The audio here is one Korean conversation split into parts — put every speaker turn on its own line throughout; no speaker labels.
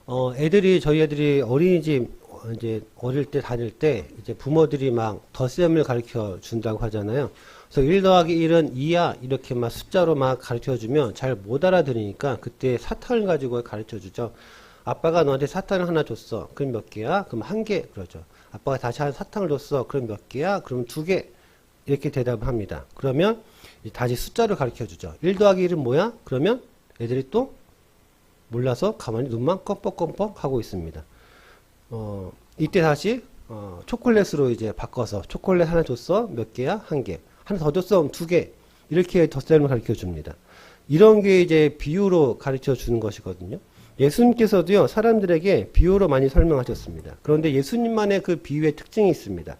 저희 애들이 어린이집 이제 어릴 때 다닐 때 이제 부모들이 막 덧셈을 가르쳐 준다고 하잖아요. 그래서 1 더하기 1은 2야 이렇게 막 숫자로 막 가르쳐 주면 잘 못 알아들으니까 그때 사탕을 가지고 가르쳐 주죠. 아빠가 너한테 사탕을 하나 줬어. 그럼 몇 개야? 그럼 1개 그러죠. 아빠가 다시 한 사탕을 줬어. 그럼 몇 개야? 그럼 2개. 이렇게 대답을 합니다. 그러면 다시 숫자를 가르쳐 주죠. 1 더하기 1은 뭐야? 그러면 애들이 또 몰라서 가만히 눈만 껌뻑껌뻑 하고 있습니다. 이때 다시 초콜릿으로 이제 바꿔서 초콜릿 하나 줬어? 몇 개야? 1개. 하나 더 줬어? 그럼 2개. 이렇게 덧셈을 가르쳐 줍니다. 이런 게 이제 비유로 가르쳐 주는 것이거든요. 예수님께서도요, 사람들에게 비유로 많이 설명하셨습니다. 그런데 예수님만의 그 비유의 특징이 있습니다.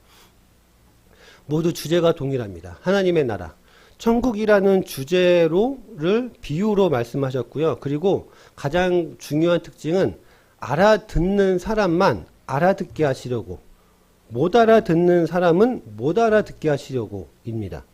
모두 주제가 동일합니다. 하나님의 나라. 천국이라는 주제로를 비유로 말씀하셨고요. 그리고 가장 중요한 특징은 알아듣는 사람만 알아듣게 하시려고, 못 알아듣는 사람은 못 알아듣게 하시려고입니다.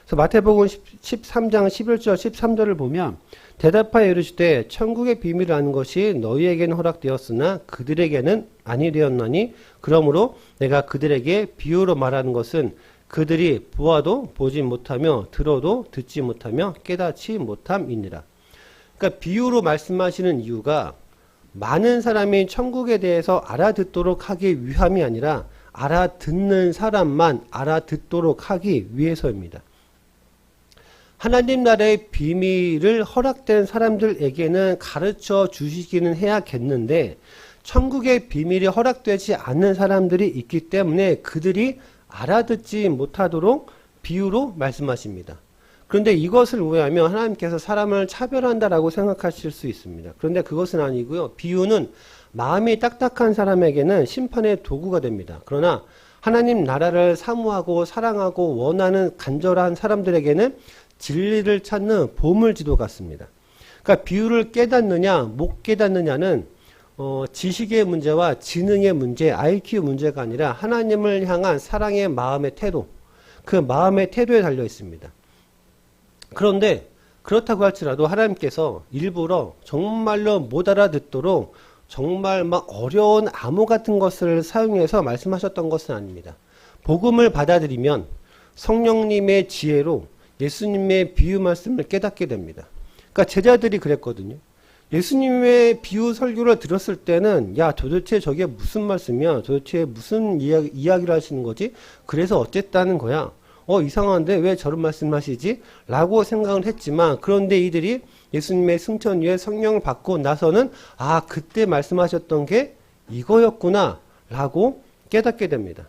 그래서 마태복음 13장 11절 13절을 보면 대답하여 이르시되 천국의 비밀을 아는 것이 너희에게는 허락되었으나 그들에게는 아니 되었나니 그러므로 내가 그들에게 비유로 말하는 것은 그들이 보아도 보지 못하며 들어도 듣지 못하며 깨닫지 못함이니라. 그러니까 비유로 말씀하시는 이유가 많은 사람이 천국에 대해서 알아듣도록 하기 위함이 아니라 알아듣는 사람만 알아듣도록 하기 위해서입니다. 하나님 나라의 비밀을 허락된 사람들에게는 가르쳐 주시기는 해야겠는데 천국의 비밀이 허락되지 않는 사람들이 있기 때문에 그들이 알아듣지 못하도록 비유로 말씀하십니다. 그런데 이것을 오해하면 하나님께서 사람을 차별한다라고 생각하실 수 있습니다. 그런데 그것은 아니고요. 비유는 마음이 딱딱한 사람에게는 심판의 도구가 됩니다. 그러나 하나님 나라를 사모하고 사랑하고 원하는 간절한 사람들에게는 진리를 찾는 보물지도 같습니다. 그러니까 비유를 깨닫느냐 못 깨닫느냐는 지식의 문제와 지능의 문제, IQ 문제가 아니라 하나님을 향한 사랑의 마음의 태도, 그 마음의 태도에 달려 있습니다. 그런데 그렇다고 할지라도 하나님께서 일부러 정말로 못 알아듣도록 정말 막 어려운 암호 같은 것을 사용해서 말씀하셨던 것은 아닙니다. 복음을 받아들이면 성령님의 지혜로 예수님의 비유 말씀을 깨닫게 됩니다. 그러니까 제자들이 그랬거든요. 예수님의 비유 설교를 들었을 때는 야 도대체 저게 무슨 말씀이야? 도대체 무슨 이야기를 하시는 거지? 그래서 어쨌다는 거야? 이상한데 왜 저런 말씀을 하시지? 라고 생각을 했지만 그런데 이들이 예수님의 승천 위에 성령을 받고 나서는 그때 말씀하셨던 게 이거였구나 라고 깨닫게 됩니다.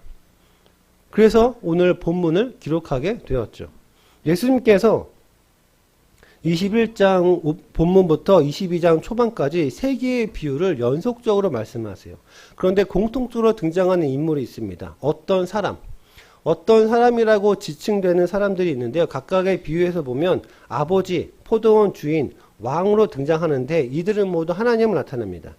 그래서 오늘 본문을 기록하게 되었죠. 예수님께서 21장 본문부터 22장 초반까지 세 개의 비유를 연속적으로 말씀하세요. 그런데 공통적으로 등장하는 인물이 있습니다. 어떤 사람이라고 지칭되는 사람들이 있는데요. 각각의 비유에서 보면 아버지, 포도원 주인, 왕으로 등장하는데 이들은 모두 하나님을 나타냅니다.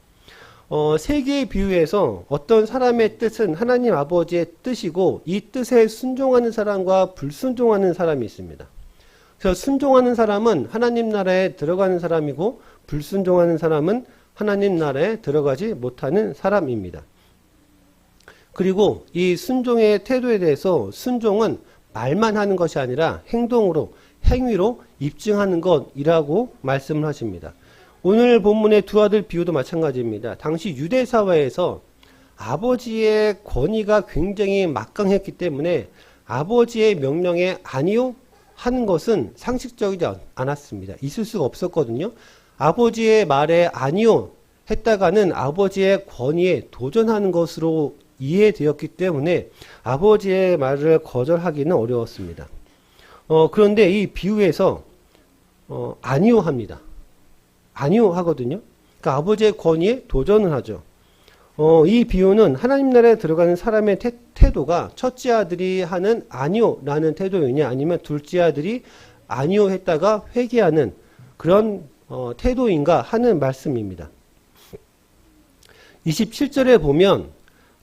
세 개의 비유에서 어떤 사람의 뜻은 하나님 아버지의 뜻이고 이 뜻에 순종하는 사람과 불순종하는 사람이 있습니다. 그래서 순종하는 사람은 하나님 나라에 들어가는 사람이고 불순종하는 사람은 하나님 나라에 들어가지 못하는 사람입니다. 그리고 이 순종의 태도에 대해서 순종은 말만 하는 것이 아니라 행동으로, 행위로 입증하는 것이라고 말씀을 하십니다. 오늘 본문의 두 아들 비유도 마찬가지입니다. 당시 유대 사회에서 아버지의 권위가 굉장히 막강했기 때문에 아버지의 명령에 아니요 하는 것은 상식적이지 않았습니다. 있을 수가 없었거든요. 아버지의 말에 아니요 했다가는 아버지의 권위에 도전하는 것으로 이해되었기 때문에 아버지의 말을 거절하기는 어려웠습니다. 그런데 이 비유에서 아니요 합니다. 아니요 하거든요. 그러니까 아버지의 권위에 도전을 하죠. 이 비유는 하나님 나라에 들어가는 사람의 태도가 첫째 아들이 하는 아니요 라는 태도이냐 아니면 둘째 아들이 아니요 했다가 회개하는 그런 태도인가 하는 말씀입니다. 27절에 보면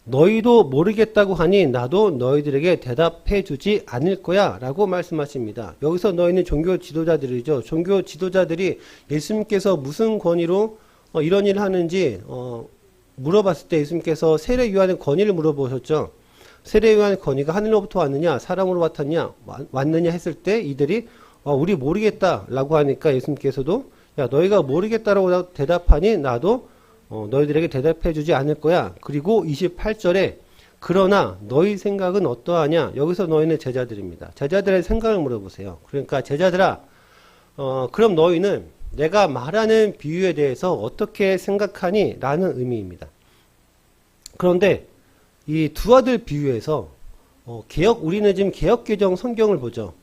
너희도 모르겠다고 하니 나도 너희들에게 대답해 주지 않을 거야 라고 말씀하십니다. 여기서 너희는 종교 지도자들이죠. 종교 지도자들이 예수님께서 무슨 권위로 이런 일을 하는지 물어봤을 때 예수님께서 세례 요한의 권위를 물어보셨죠. 세례 요한의 권위가 하늘로부터 왔느냐 사람으로 왔느냐 했을 때 이들이 우리 모르겠다라고 하니까 예수님께서도 야 너희가 모르겠다라고 대답하니 나도 너희들에게 대답해 주지 않을 거야. 그리고 28절에 그러나 너희 생각은 어떠하냐. 여기서 너희는 제자들입니다. 제자들의 생각을 물어보세요. 그러니까 제자들아 그럼 너희는 내가 말하는 비유에 대해서 어떻게 생각하니? 라는 의미입니다. 그런데 이 두 아들 비유에서 우리는 지금 개역개정 성경을 보죠.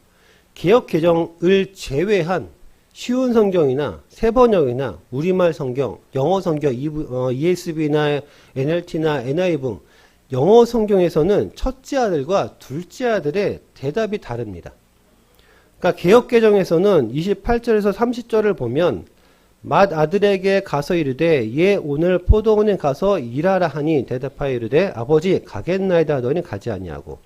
개역개정을 제외한 쉬운 성경이나 세번역이나 우리말 성경, 영어 성경, ESV나 NLT나 NIV 영어 성경에서는 첫째 아들과 둘째 아들의 대답이 다릅니다. 그러니까 개역개정에서는 28절에서 30절을 보면 맏 아들에게 가서 이르되 얘 오늘 포도원에 가서 일하라 하니 대답하여 이르되 아버지 가겠나이다 하더니 가지 아니하고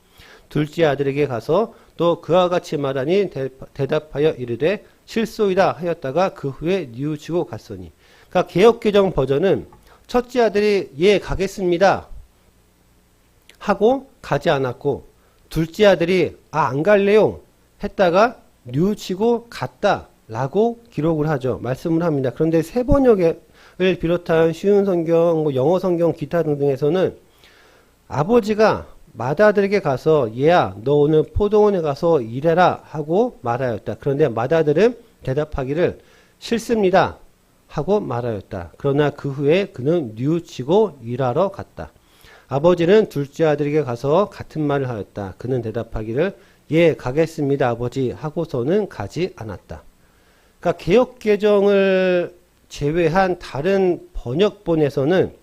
둘째 아들에게 가서 또 그와 같이 말하니 대답하여 이르되 실소이다 하였다가 그 후에 뉘우치고 갔으니. 그러니까 개역개정 버전은 첫째 아들이 예 가겠습니다 하고 가지 않았고 둘째 아들이 안 갈래요 했다가 뉘우치고 갔다 라고 기록을 하죠. 말씀을 합니다. 그런데 세번역을 비롯한 쉬운 성경, 영어 성경 기타 등등에서는 아버지가 맏아들에게 가서 얘야 너 오늘 포도원에 가서 일해라 하고 말하였다. 그런데 맏아들은 대답하기를 싫습니다 하고 말하였다. 그러나 그 후에 그는 뉘우치고 일하러 갔다. 아버지는 둘째 아들에게 가서 같은 말을 하였다. 그는 대답하기를 예 가겠습니다 아버지 하고서는 가지 않았다. 그러니까 개역개정을 제외한 다른 번역본에서는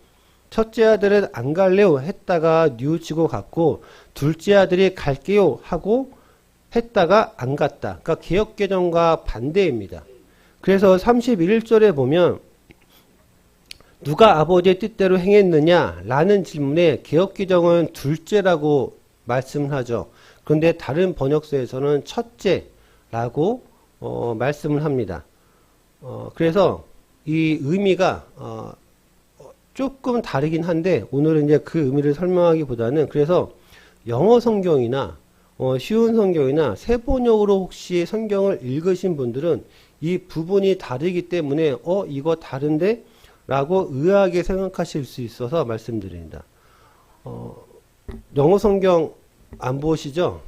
첫째 아들은 안 갈래요 했다가 뉘우치고 갔고 둘째 아들이 갈게요 하고 했다가 안 갔다. 그러니까 개역개정과 반대입니다. 그래서 31절에 보면 누가 아버지의 뜻대로 행했느냐 라는 질문에 개역개정은 둘째라고 말씀을 하죠. 그런데 다른 번역서에서는 첫째라고 말씀을 합니다. 그래서 이 의미가 조금 다르긴 한데 오늘은 이제 그 의미를 설명하기보다는 그래서 영어 성경이나 쉬운 성경이나 세번역으로 혹시 성경을 읽으신 분들은 이 부분이 다르기 때문에 이거 다른데? 라고 의아하게 생각하실 수 있어서 말씀드립니다. 영어 성경 안 보시죠?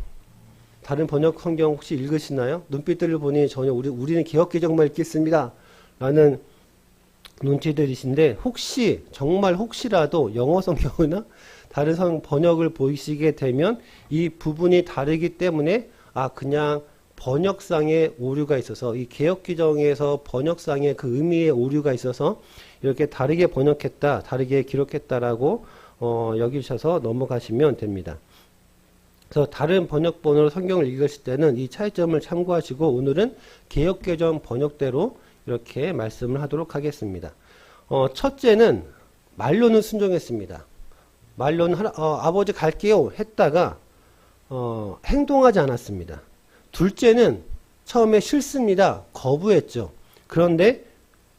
다른 번역 성경 혹시 읽으시나요? 눈빛들을 보니 전혀 우리는 개역개정만 읽겠습니다. 라는 눈치들이신데 혹시 정말 혹시라도 영어 성경이나 다른 번역을 보시게 되면 이 부분이 다르기 때문에 그냥 번역상의 오류가 있어서 이 개역개정에서 번역상의 그 의미의 오류가 있어서 이렇게 다르게 번역했다, 다르게 기록했다라고 여기셔서 넘어가시면 됩니다. 그래서 다른 번역본으로 성경을 읽으실 때는 이 차이점을 참고하시고 오늘은 개역개정 번역대로 이렇게 말씀을 하도록 하겠습니다. 첫째는 말로는 순종했습니다. 말로는 아버지 갈게요 했다가 행동하지 않았습니다. 둘째는 처음에 싫습니다. 거부했죠. 그런데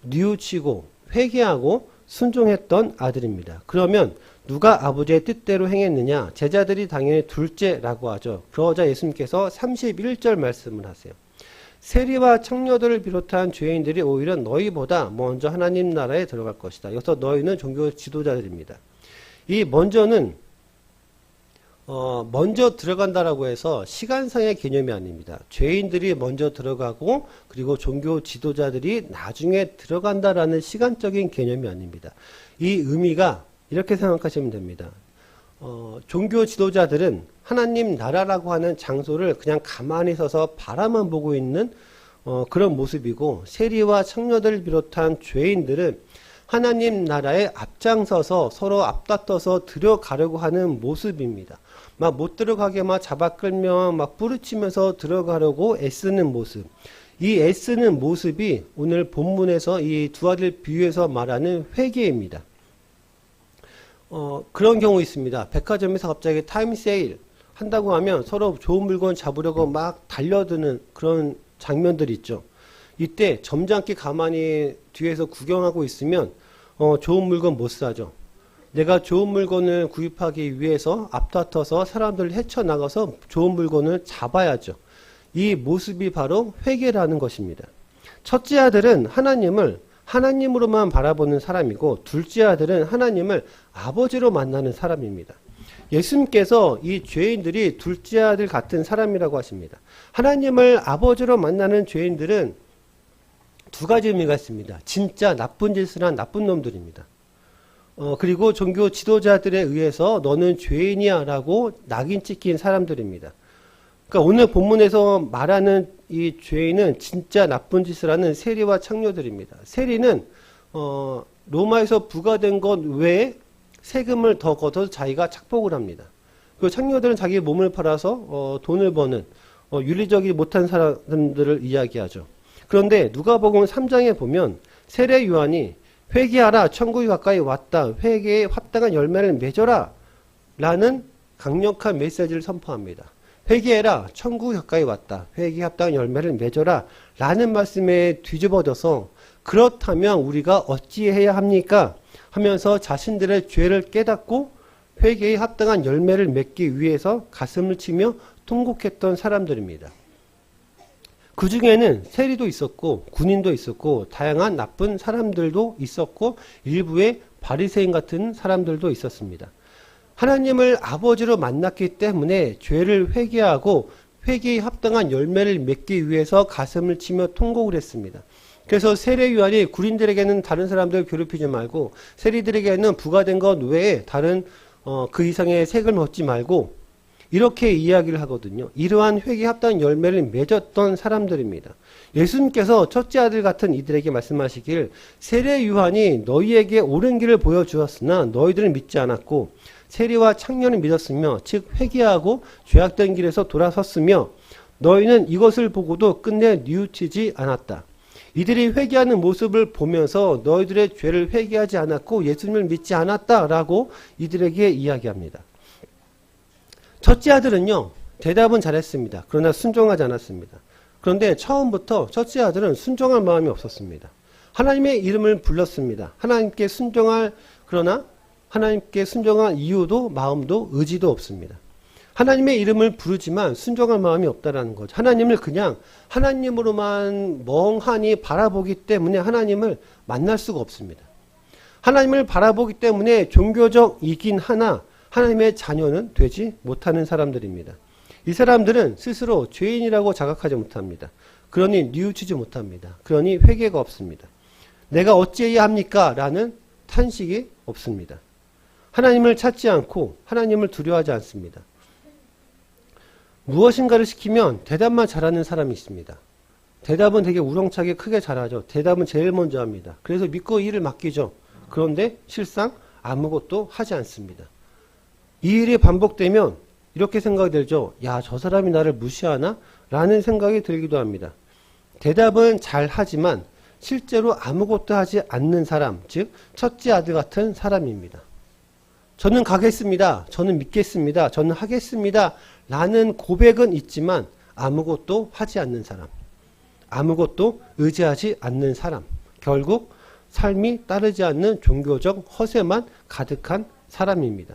뉘우치고 회개하고 순종했던 아들입니다. 그러면 누가 아버지의 뜻대로 행했느냐? 제자들이 당연히 둘째라고 하죠. 그러자 예수님께서 31절 말씀을 하세요. 세리와 청녀들을 비롯한 죄인들이 오히려 너희보다 먼저 하나님 나라에 들어갈 것이다. 여기서 너희는 종교 지도자들입니다. 이 먼저는 먼저 들어간다라고 해서 시간상의 개념이 아닙니다. 죄인들이 먼저 들어가고 그리고 종교 지도자들이 나중에 들어간다라는 시간적인 개념이 아닙니다. 이 의미가 이렇게 생각하시면 됩니다. 종교 지도자들은 하나님 나라라고 하는 장소를 그냥 가만히 서서 바라만 보고 있는 그런 모습이고 세리와 청녀들을 비롯한 죄인들은 하나님 나라에 앞장서서 서로 앞다퉈서 들어가려고 하는 모습입니다. 막 못 들어가게 막 잡아 끌며 막 부르치면서 들어가려고 애쓰는 모습. 이 애쓰는 모습이 오늘 본문에서 이 두 아들 비유에서 말하는 회개입니다. 그런 경우 있습니다. 백화점에서 갑자기 타임 세일 한다고 하면 서로 좋은 물건 잡으려고 막 달려드는 그런 장면들이 있죠. 이때 점잖게 가만히 뒤에서 구경하고 있으면 좋은 물건 못 사죠. 내가 좋은 물건을 구입하기 위해서 앞다퉈서 사람들을 헤쳐나가서 좋은 물건을 잡아야죠. 이 모습이 바로 회개라는 것입니다. 첫째 아들은 하나님을 하나님으로만 바라보는 사람이고, 둘째 아들은 하나님을 아버지로 만나는 사람입니다. 예수님께서 이 죄인들이 둘째 아들 같은 사람이라고 하십니다. 하나님을 아버지로 만나는 죄인들은 두 가지 의미가 있습니다. 진짜 나쁜 짓을 한 나쁜 놈들입니다. 그리고 종교 지도자들에 의해서 너는 죄인이야 라고 낙인 찍힌 사람들입니다. 그러니까 오늘 본문에서 말하는 이 죄인은 진짜 나쁜 짓을 하는 세리와 창녀들입니다. 세리는 로마에서 부과된 것 외에 세금을 더 걷어서 자기가 착복을 합니다. 그리고 창녀들은 자기 몸을 팔아서 돈을 버는 윤리적이 못한 사람들을 이야기하죠. 그런데 누가복음 3장에 보면 세례 요한이 회개하라, 천국이 가까이 왔다, 회개에 합당한 열매를 맺어라 라는 강력한 메시지를 선포합니다. 회개해라, 천국이 가까이 왔다, 회개에 합당한 열매를 맺어라 라는 말씀에 뒤집어져서 그렇다면 우리가 어찌해야 합니까? 하면서 자신들의 죄를 깨닫고 회개에 합당한 열매를 맺기 위해서 가슴을 치며 통곡했던 사람들입니다. 그 중에는 세리도 있었고 군인도 있었고 다양한 나쁜 사람들도 있었고 일부의 바리새인 같은 사람들도 있었습니다. 하나님을 아버지로 만났기 때문에 죄를 회개하고 회개에 합당한 열매를 맺기 위해서 가슴을 치며 통곡을 했습니다. 그래서 세례 요한이 군인들에게는 다른 사람들 괴롭히지 말고 세리들에게는 부과된 것 외에 다른 그 이상의 세금을 얻지 말고 이렇게 이야기를 하거든요. 이러한 회개에 합당한 열매를 맺었던 사람들입니다. 예수님께서 첫째 아들 같은 이들에게 말씀하시길 세례 요한이 너희에게 옳은 길을 보여주었으나 너희들은 믿지 않았고 세리와 창녀는 믿었으며 즉 회개하고 죄악된 길에서 돌아섰으며 너희는 이것을 보고도 끝내 뉘우치지 않았다. 이들이 회개하는 모습을 보면서 너희들의 죄를 회개하지 않았고 예수님을 믿지 않았다라고 이들에게 이야기합니다. 첫째 아들은요, 대답은 잘했습니다. 그러나 순종하지 않았습니다. 그런데 처음부터 첫째 아들은 순종할 마음이 없었습니다. 하나님의 이름을 불렀습니다. 그러나 하나님께 순종할 이유도 마음도 의지도 없습니다. 하나님의 이름을 부르지만 순종할 마음이 없다라는 거죠. 하나님을 그냥 하나님으로만 멍하니 바라보기 때문에 하나님을 만날 수가 없습니다. 하나님을 바라보기 때문에 종교적이긴 하나 하나님의 자녀는 되지 못하는 사람들입니다. 이 사람들은 스스로 죄인이라고 자각하지 못합니다. 그러니 뉘우치지 못합니다. 그러니 회개가 없습니다. 내가 어찌해야 합니까? 라는 탄식이 없습니다. 하나님을 찾지 않고 하나님을 두려워하지 않습니다. 무엇인가를 시키면 대답만 잘하는 사람이 있습니다. 대답은 되게 우렁차게 크게 잘하죠. 대답은 제일 먼저 합니다. 그래서 믿고 일을 맡기죠. 그런데 실상 아무것도 하지 않습니다. 이 일이 반복되면 이렇게 생각이 들죠. 야, 저 사람이 나를 무시하나? 라는 생각이 들기도 합니다. 대답은 잘 하지만 실제로 아무것도 하지 않는 사람, 즉 첫째 아들 같은 사람입니다. 저는 가겠습니다. 저는 믿겠습니다. 저는 하겠습니다. 라는 고백은 있지만 아무것도 하지 않는 사람, 아무것도 의지하지 않는 사람, 결국 삶이 따르지 않는 종교적 허세만 가득한 사람입니다.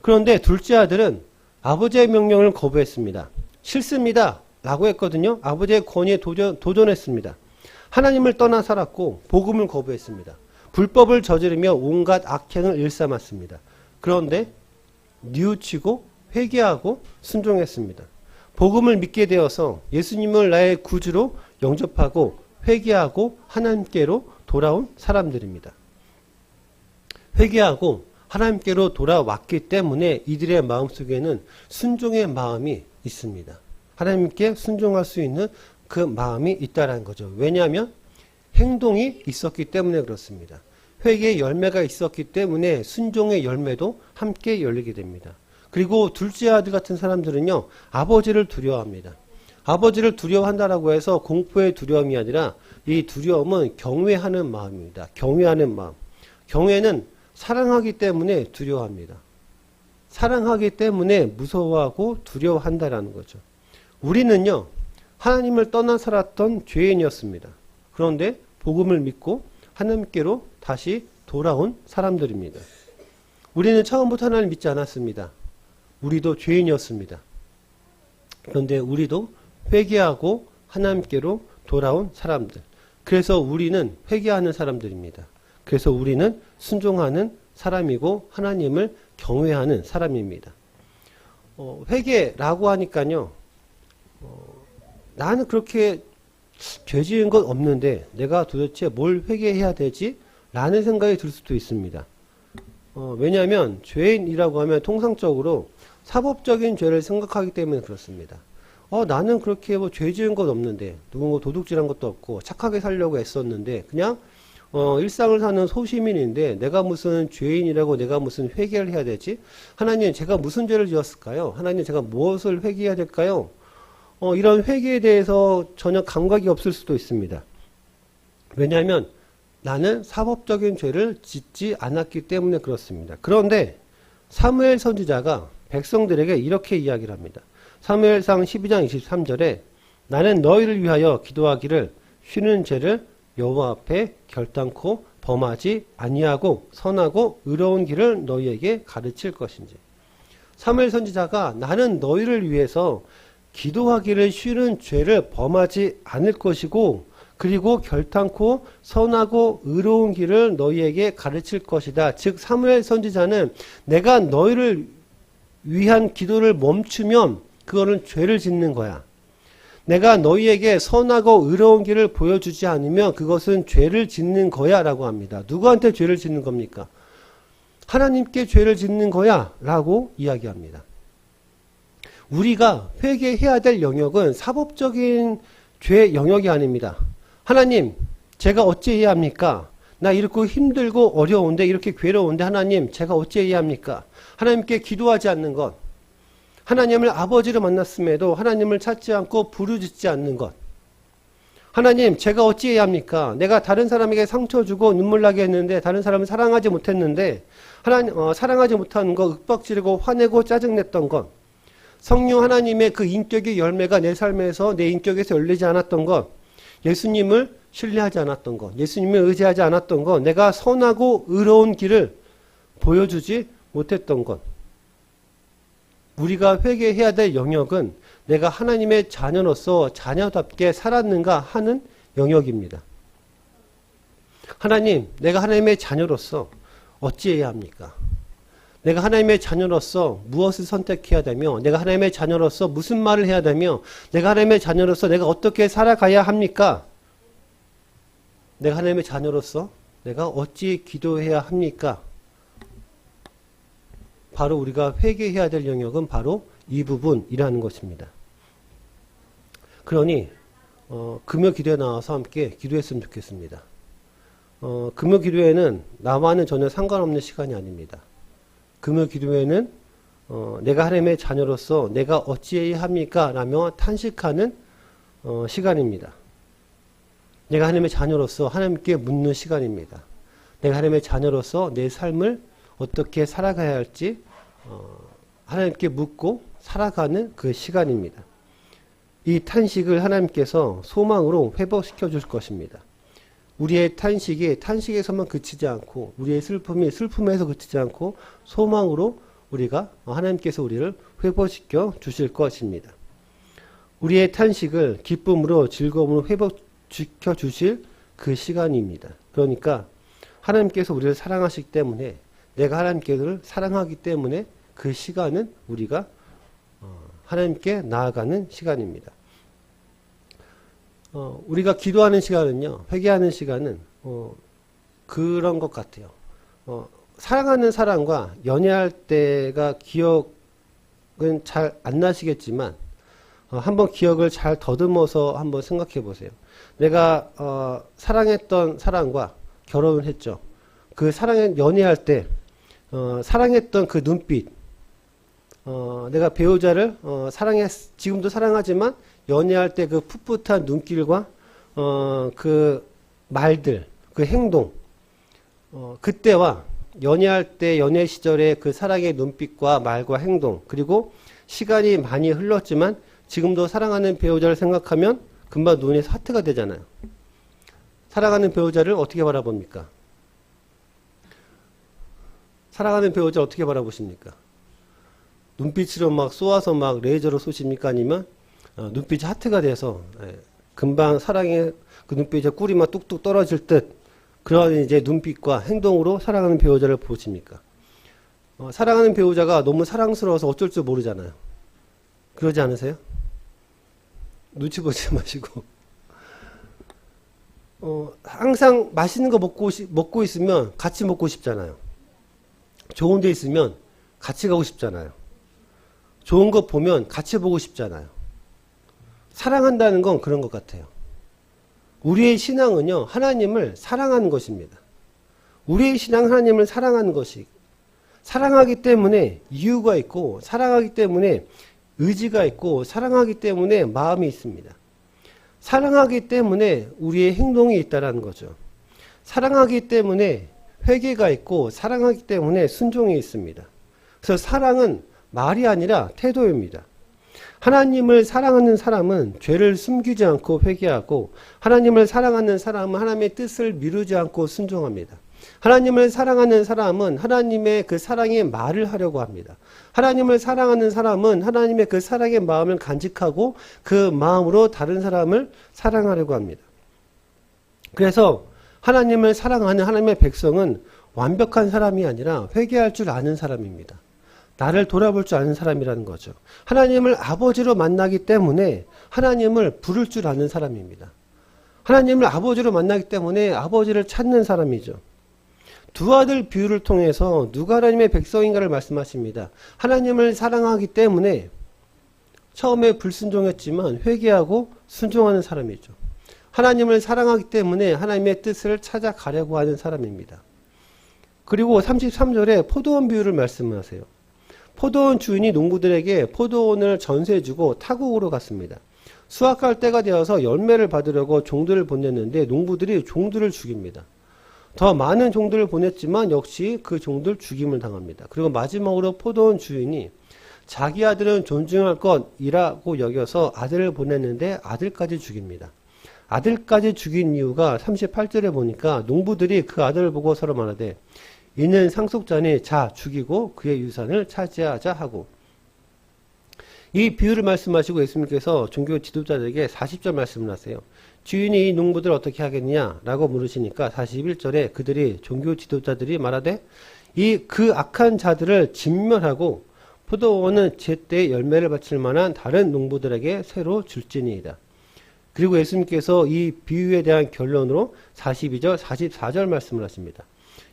그런데 둘째 아들은 아버지의 명령을 거부했습니다. 싫습니다. 라고 했거든요. 아버지의 권위에 도전했습니다. 하나님을 떠나 살았고 복음을 거부했습니다. 불법을 저지르며 온갖 악행을 일삼았습니다. 그런데 뉘우치고 회개하고 순종했습니다. 복음을 믿게 되어서 예수님을 나의 구주로 영접하고 회개하고 하나님께로 돌아온 사람들입니다. 회개하고 하나님께로 돌아왔기 때문에 이들의 마음속에는 순종의 마음이 있습니다. 하나님께 순종할 수 있는 그 마음이 있다는 거죠. 왜냐하면 행동이 있었기 때문에 그렇습니다. 회개의 열매가 있었기 때문에 순종의 열매도 함께 열리게 됩니다. 그리고 둘째 아들 같은 사람들은요, 아버지를 두려워합니다. 아버지를 두려워한다라고 해서 공포의 두려움이 아니라 이 두려움은 경외하는 마음입니다. 경외하는 마음. 경외는 사랑하기 때문에 두려워합니다. 사랑하기 때문에 무서워하고 두려워한다라는 거죠. 우리는요, 하나님을 떠나 살았던 죄인이었습니다. 그런데 복음을 믿고 하나님께로 다시 돌아온 사람들입니다. 우리는 처음부터 하나님을 믿지 않았습니다. 우리도 죄인이었습니다. 그런데 우리도 회개하고 하나님께로 돌아온 사람들. 그래서 우리는 회개하는 사람들입니다. 그래서 우리는 순종하는 사람이고 하나님을 경외하는 사람입니다. 회개라고 하니까요. 나는 그렇게 죄 지은 건 없는데 내가 도대체 뭘 회개해야 되지? 라는 생각이 들 수도 있습니다. 왜냐하면 죄인이라고 하면 통상적으로 사법적인 죄를 생각하기 때문에 그렇습니다. 나는 그렇게 뭐 죄 지은 것 없는데 누군가 도둑질한 것도 없고 착하게 살려고 애썼는데 그냥 일상을 사는 소시민인데 내가 무슨 죄인이라고 내가 무슨 회개를 해야 되지? 하나님 제가 무슨 죄를 지었을까요? 하나님 제가 무엇을 회개해야 될까요? 이런 회개에 대해서 전혀 감각이 없을 수도 있습니다. 왜냐하면 나는 사법적인 죄를 짓지 않았기 때문에 그렇습니다. 그런데 사무엘 선지자가 백성들에게 이렇게 이야기를 합니다. 사무엘상 12장 23절에 나는 너희를 위하여 기도하기를 쉬는 죄를 여호와 앞에 결단코 범하지 아니하고 선하고 의로운 길을 너희에게 가르칠 것인지. 사무엘 선지자가 나는 너희를 위해서 기도하기를 쉬는 죄를 범하지 않을 것이고 그리고 결단코 선하고 의로운 길을 너희에게 가르칠 것이다. 즉 사무엘 선지자는 내가 너희를 위한 기도를 멈추면 그거는 죄를 짓는 거야. 내가 너희에게 선하고 의로운 길을 보여주지 않으면 그것은 죄를 짓는 거야 라고 합니다. 누구한테 죄를 짓는 겁니까? 하나님께 죄를 짓는 거야 라고 이야기합니다. 우리가 회개해야 될 영역은 사법적인 죄 영역이 아닙니다. 하나님, 제가 어찌해야 합니까? 나 이렇게 힘들고 어려운데 이렇게 괴로운데 하나님, 제가 어찌해야 합니까? 하나님께 기도하지 않는 것. 하나님을 아버지로 만났음에도 하나님을 찾지 않고 부르짖지 않는 것. 하나님, 제가 어찌해야 합니까? 내가 다른 사람에게 상처 주고 눈물 나게 했는데 다른 사람을 사랑하지 못했는데 사랑하지 못하는 것, 윽박지르고 화내고 짜증냈던 것. 성령 하나님의 그 인격의 열매가 내 삶에서 내 인격에서 열리지 않았던 것. 예수님을 신뢰하지 않았던 것. 예수님을 의지하지 않았던 것. 내가 선하고 의로운 길을 보여주지 못했던 것. 우리가 회개해야 될 영역은 내가 하나님의 자녀로서 자녀답게 살았는가 하는 영역입니다. 하나님, 내가 하나님의 자녀로서 어찌해야 합니까? 내가 하나님의 자녀로서 무엇을 선택해야 되며 내가 하나님의 자녀로서 무슨 말을 해야 되며 내가 하나님의 자녀로서 내가 어떻게 살아가야 합니까? 내가 하나님의 자녀로서 내가 어찌 기도해야 합니까? 바로 우리가 회개해야 될 영역은 바로 이 부분이라는 것입니다. 그러니 금요 기도에 나와서 함께 기도했으면 좋겠습니다. 금요 기도회는 나와는 전혀 상관없는 시간이 아닙니다. 금요 기도회는 내가 하나님의 자녀로서 내가 어찌해야 합니까? 라며 탄식하는 시간입니다. 내가 하나님의 자녀로서 하나님께 묻는 시간입니다. 내가 하나님의 자녀로서 내 삶을 어떻게 살아가야 할지 하나님께 묻고 살아가는 그 시간입니다. 이 탄식을 하나님께서 소망으로 회복시켜 줄 것입니다. 우리의 탄식이 탄식에서만 그치지 않고 우리의 슬픔이 슬픔에서 그치지 않고 소망으로 우리가 하나님께서 우리를 회복시켜 주실 것입니다. 우리의 탄식을 기쁨으로 즐거움으로 회복시켜 주실 그 시간입니다. 그러니까 하나님께서 우리를 사랑하시기 때문에 내가 하나님께를 사랑하기 때문에 그 시간은 우리가 하나님께 나아가는 시간입니다. 우리가 기도하는 시간은요, 회개하는 시간은 그런 것 같아요. 사랑하는 사람과 연애할 때가 기억은 잘 안 나시겠지만 한번 기억을 잘 더듬어서 한번 생각해 보세요. 내가 사랑했던 사람과 결혼을 했죠. 그 연애할 때 사랑했던 그 눈빛, 내가 배우자를 지금도 사랑하지만 연애할 때 그 풋풋한 눈길과 그 말들, 그 행동, 그때와 연애할 때 연애 시절의 그 사랑의 눈빛과 말과 행동, 그리고 시간이 많이 흘렀지만 지금도 사랑하는 배우자를 생각하면 금방 눈에 사태가 되잖아요. 사랑하는 배우자를 어떻게 바라봅니까? 사랑하는 배우자 어떻게 바라보십니까? 눈빛으로 막 쏘아서 막 레이저로 쏘십니까? 아니면 눈빛이 하트가 돼서 금방 사랑의 그 눈빛에 꿀이 막 뚝뚝 떨어질 듯 그런 이제 눈빛과 행동으로 사랑하는 배우자를 보십니까? 사랑하는 배우자가 너무 사랑스러워서 어쩔 줄 모르잖아요. 그러지 않으세요? 눈치 보지 마시고 항상 맛있는 거 먹고 있으면 같이 먹고 싶잖아요. 좋은 데 있으면 같이 가고 싶잖아요. 좋은 거 보면 같이 보고 싶잖아요. 사랑한다는 건 그런 것 같아요. 우리의 신앙은요, 하나님을 사랑하는 것입니다. 우리의 신앙은 하나님을 사랑하는 것이, 사랑하기 때문에 이유가 있고, 사랑하기 때문에 의지가 있고, 사랑하기 때문에 마음이 있습니다. 사랑하기 때문에 우리의 행동이 있다는 거죠. 사랑하기 때문에 회개가 있고, 사랑하기 때문에 순종이 있습니다. 그래서 사랑은 말이 아니라 태도입니다. 하나님을 사랑하는 사람은 죄를 숨기지 않고 회개하고, 하나님을 사랑하는 사람은 하나님의 뜻을 미루지 않고 순종합니다. 하나님을 사랑하는 사람은 하나님의 그 사랑의 말을 하려고 합니다. 하나님을 사랑하는 사람은 하나님의 그 사랑의 마음을 간직하고 그 마음으로 다른 사람을 사랑하려고 합니다. 그래서 하나님을 사랑하는 하나님의 백성은 완벽한 사람이 아니라 회개할 줄 아는 사람입니다. 나를 돌아볼 줄 아는 사람이라는 거죠. 하나님을 아버지로 만나기 때문에 하나님을 부를 줄 아는 사람입니다. 하나님을 아버지로 만나기 때문에 아버지를 찾는 사람이죠. 두 아들 비유를 통해서 누가 하나님의 백성인가를 말씀하십니다. 하나님을 사랑하기 때문에 처음에 불순종했지만 회개하고 순종하는 사람이죠. 하나님을 사랑하기 때문에 하나님의 뜻을 찾아가려고 하는 사람입니다. 그리고 33절에 포도원 비유를 말씀하세요. 포도원 주인이 농부들에게 포도원을 전세주고 타국으로 갔습니다. 수확할 때가 되어서 열매를 받으려고 종들을 보냈는데 농부들이 종들을 죽입니다. 더 많은 종들을 보냈지만 역시 그 종들 죽임을 당합니다. 그리고 마지막으로 포도원 주인이 자기 아들은 존중할 것이라고 여겨서 아들을 보냈는데 아들까지 죽입니다. 아들까지 죽인 이유가 38절에 보니까 농부들이 그 아들을 보고 서로 말하되 이는 상속자니 자 죽이고 그의 유산을 차지하자 하고, 이 비유를 말씀하시고 예수님께서 종교 지도자들에게 40절 말씀을 하세요. 주인이 이 농부들 어떻게 하겠느냐 라고 물으시니까 41절에 그들이 종교 지도자들이 말하되 이 그 악한 자들을 진멸하고 포도원은 제때 열매를 바칠 만한 다른 농부들에게 새로 줄지니이다. 그리고 예수님께서 이 비유에 대한 결론으로 42절 44절 말씀을 하십니다.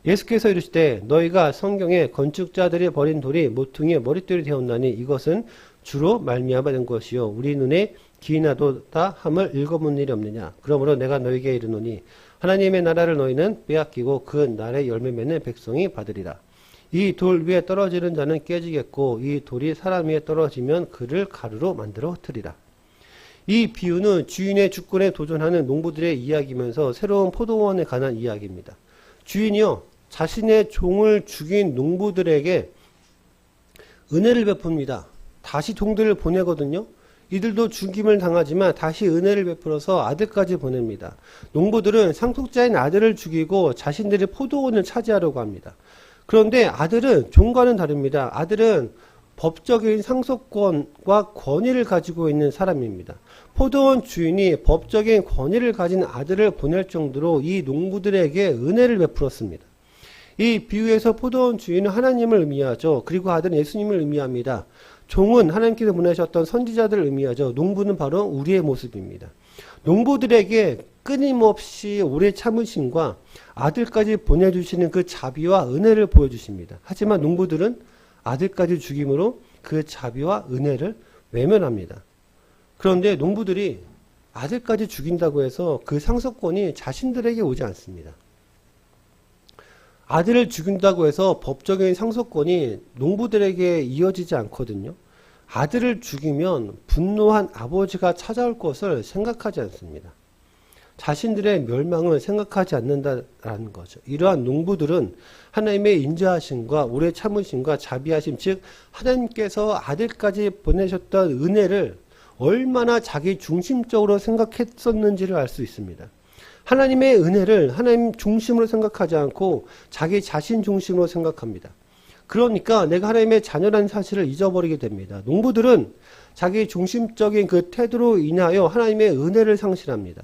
예수께서 이르시되 너희가 성경에 건축자들이 버린 돌이 모퉁이의 머릿돌이 되었나니 이것은 주로 말미암아 된 것이요 우리 눈에 기이나도다 함을 읽어본 일이 없느냐. 그러므로 내가 너희에게 이르노니 하나님의 나라를 너희는 빼앗기고 그 날에 열매 맺는 백성이 받으리라. 이 돌 위에 떨어지는 자는 깨지겠고 이 돌이 사람 위에 떨어지면 그를 가루로 만들어 흩으리라. 이 비유는 주인의 주권에 도전하는 농부들의 이야기면서 새로운 포도원에 관한 이야기입니다. 주인이요 자신의 종을 죽인 농부들에게 은혜를 베풉니다. 다시 종들을 보내거든요. 이들도 죽임을 당하지만 다시 은혜를 베풀어서 아들까지 보냅니다. 농부들은 상속자인 아들을 죽이고 자신들의 포도원을 차지하려고 합니다. 그런데 아들은 종과는 다릅니다. 아들은 법적인 상속권과 권위를 가지고 있는 사람입니다. 포도원 주인이 법적인 권위를 가진 아들을 보낼 정도로 이 농부들에게 은혜를 베풀었습니다. 이 비유에서 포도원 주인은 하나님을 의미하죠. 그리고 아들은 예수님을 의미합니다. 종은 하나님께서 보내셨던 선지자들을 의미하죠. 농부는 바로 우리의 모습입니다. 농부들에게 끊임없이 오래 참으심과 아들까지 보내주시는 그 자비와 은혜를 보여주십니다. 하지만 농부들은 아들까지 죽임으로 그 자비와 은혜를 외면합니다. 그런데 농부들이 아들까지 죽인다고 해서 그 상속권이 자신들에게 오지 않습니다. 아들을 죽인다고 해서 법적인 상속권이 농부들에게 이어지지 않거든요. 아들을 죽이면 분노한 아버지가 찾아올 것을 생각하지 않습니다. 자신들의 멸망을 생각하지 않는다라는 거죠. 이러한 농부들은 하나님의 인자하심과 오래 참으심과 자비하심, 즉 하나님께서 아들까지 보내셨던 은혜를 얼마나 자기 중심적으로 생각했었는지를 알 수 있습니다. 하나님의 은혜를 하나님 중심으로 생각하지 않고 자기 자신 중심으로 생각합니다. 그러니까 내가 하나님의 자녀라는 사실을 잊어버리게 됩니다. 농부들은 자기 중심적인 그 태도로 인하여 하나님의 은혜를 상실합니다.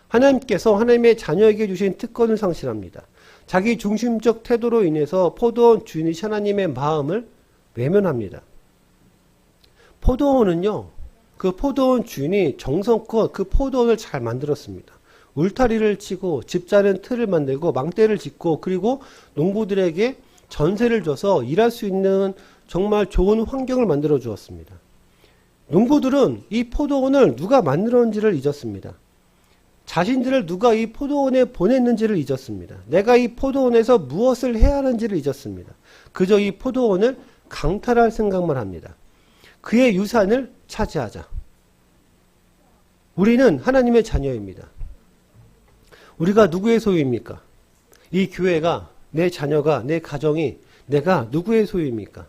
하나님께서 하나님의 자녀에게 주신 특권을 상실합니다. 자기 중심적 태도로 인해서 포도원 주인이신 하나님의 마음을 외면합니다. 포도원은요, 그 포도원 주인이 정성껏 그 포도원을 잘 만들었습니다. 울타리를 치고 집자는 틀을 만들고 망대를 짓고 그리고 농부들에게 전세를 줘서 일할 수 있는 정말 좋은 환경을 만들어 주었습니다. 농부들은 이 포도원을 누가 만들었는지를 잊었습니다. 자신들을 누가 이 포도원에 보냈는지를 잊었습니다. 내가 이 포도원에서 무엇을 해야 하는지를 잊었습니다. 그저 이 포도원을 강탈할 생각만 합니다. 그의 유산을 차지하자. 우리는 하나님의 자녀입니다. 우리가 누구의 소유입니까? 이 교회가, 내 자녀가, 내 가정이 내가 누구의 소유입니까?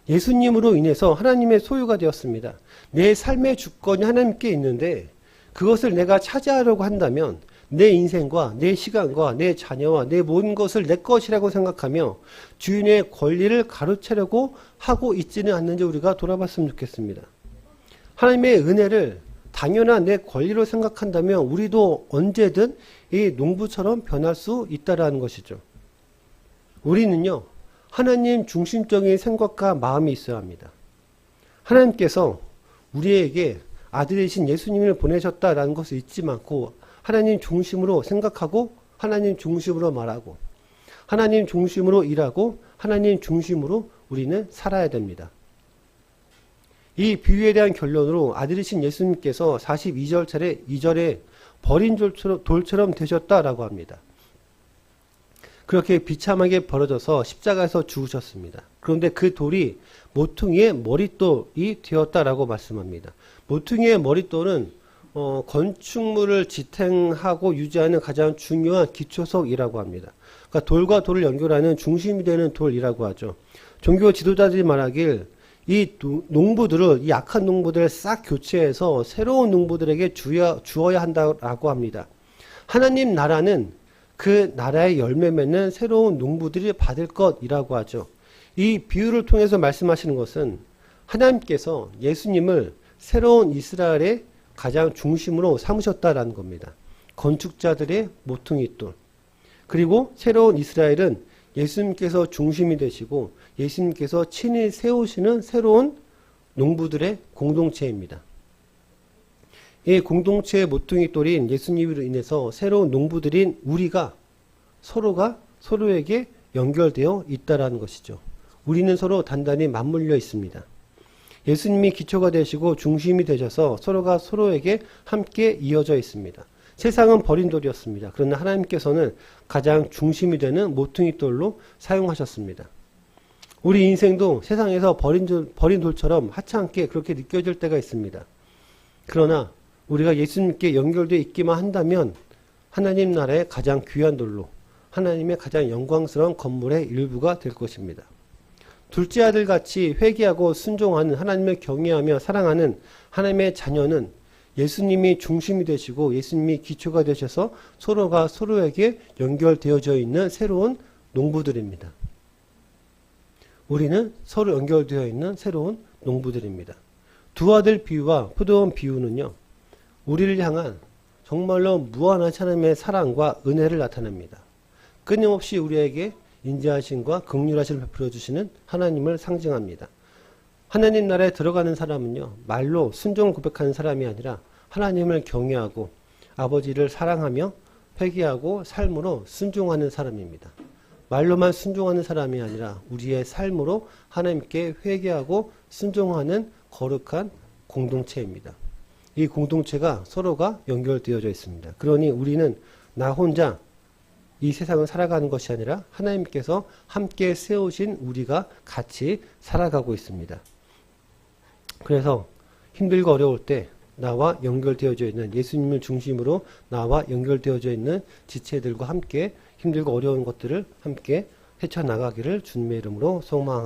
예수님으로 인해서 하나님의 소유가 되었습니다. 내 삶의 주권이 하나님께 있는데 그것을 내가 차지하려고 한다면 내 인생과 내 시간과 내 자녀와 내 모든 것을 내 것이라고 생각하며 주인의 권리를 가로채려고 하고 있지는 않는지 우리가 돌아봤으면 좋겠습니다. 하나님의 은혜를 당연한 내 권리로 생각한다면 우리도 언제든 이 농부처럼 변할 수 있다라는 것이죠. 우리는요, 하나님 중심적인 생각과 마음이 있어야 합니다. 하나님께서 우리에게 아들이신 예수님을 보내셨다라는 것을 잊지 않고 하나님 중심으로 생각하고 하나님 중심으로 말하고 하나님 중심으로 일하고 하나님 중심으로 우리는 살아야 됩니다. 이 비유에 대한 결론으로 아들이신 예수님께서 42절에 버린 돌처럼 되셨다라고 합니다. 그렇게 비참하게 벌어져서 십자가에서 죽으셨습니다. 그런데 그 돌이 모퉁이의 머릿돌이 되었다라고 말씀합니다. 모퉁이의 머릿돌은 건축물을 지탱하고 유지하는 가장 중요한 기초석이라고 합니다. 그러니까 돌과 돌을 연결하는 중심이 되는 돌이라고 하죠. 종교 지도자들이 말하길 이 농부들을, 이 약한 농부들을 싹 교체해서 새로운 농부들에게 주어야 한다라고 합니다. 하나님 나라는 그 나라의 열매 맺는 새로운 농부들이 받을 것이라고 하죠. 이 비유를 통해서 말씀하시는 것은 하나님께서 예수님을 새로운 이스라엘의 가장 중심으로 삼으셨다라는 겁니다. 건축자들의 모퉁이돌. 그리고 새로운 이스라엘은 예수님께서 중심이 되시고 예수님께서 친히 세우시는 새로운 농부들의 공동체입니다. 이 공동체의 모퉁이돌인 예수님으로 인해서 새로운 농부들인 우리가 서로가 서로에게 연결되어 있다라는 것이죠. 우리는 서로 단단히 맞물려 있습니다. 예수님이 기초가 되시고 중심이 되셔서 서로가 서로에게 함께 이어져 있습니다. 세상은 버린 돌이었습니다. 그러나 하나님께서는 가장 중심이 되는 모퉁이돌로 사용하셨습니다. 우리 인생도 세상에서 버린 돌처럼 하찮게 그렇게 느껴질 때가 있습니다. 그러나 우리가 예수님께 연결되어 있기만 한다면 하나님 나라의 가장 귀한 돌로 하나님의 가장 영광스러운 건물의 일부가 될 것입니다. 둘째 아들같이 회개하고 순종하는 하나님을 경외하며 사랑하는 하나님의 자녀는 예수님이 중심이 되시고 예수님이 기초가 되셔서 서로가 서로에게 연결되어져 있는 새로운 농부들입니다. 우리는 서로 연결되어 있는 새로운 농부들입니다. 두 아들 비유와 포도원 비유는요, 우리를 향한 정말로 무한하신 하나님의 사랑과 은혜를 나타냅니다. 끊임없이 우리에게 인자하심과 긍휼하심을 베풀어 주시는 하나님을 상징합니다. 하나님 나라에 들어가는 사람은요, 말로 순종을 고백하는 사람이 아니라 하나님을 경외하고 아버지를 사랑하며 회개하고 삶으로 순종하는 사람입니다. 말로만 순종하는 사람이 아니라 우리의 삶으로 하나님께 회개하고 순종하는 거룩한 공동체입니다. 이 공동체가 서로가 연결되어져 있습니다. 그러니 우리는 나 혼자 이 세상을 살아가는 것이 아니라 하나님께서 함께 세우신 우리가 같이 살아가고 있습니다. 그래서 힘들고 어려울 때 나와 연결되어져 있는 예수님을 중심으로 나와 연결되어져 있는 지체들과 함께 힘들고 어려운 것들을 함께 헤쳐나가기를 주님의 이름으로 소망합니다.